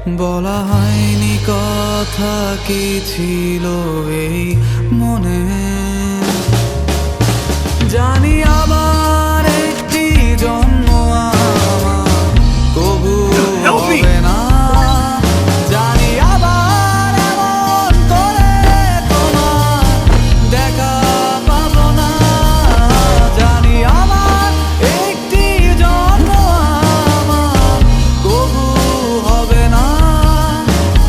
বলা হয়নি কথা কি ছিল এই মনে, জানি আবার একটি জন্ম আমার কবু হবে না, জানি আবার এমন করে তোমার দেখা পাবো না, জানি আবার একটি জন্ম আমার কবু হবে না,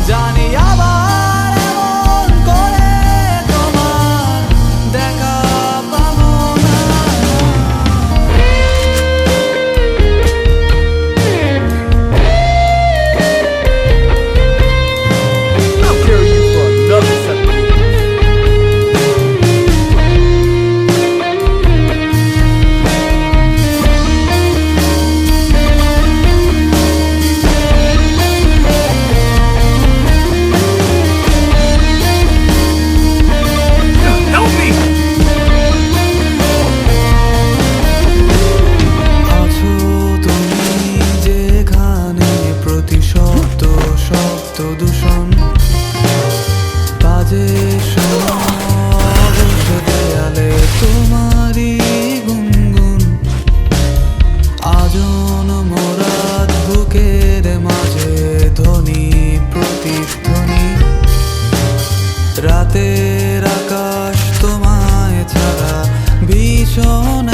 জানি আবার এমন করে তোমার দেখা পাবো না। How dare you for another set of rules? Help me! আছো তুমি যেখানে প্রতি শব্দ শব্দ দূষণ বাজে বসে দেয়ালে তোমারই গুনগুন, আজন মোরাদ বুকের মাঝে ধ্বনি প্রতিধ্বনি, রাতের আকাশ তোমায় ছাড়া ভীষণ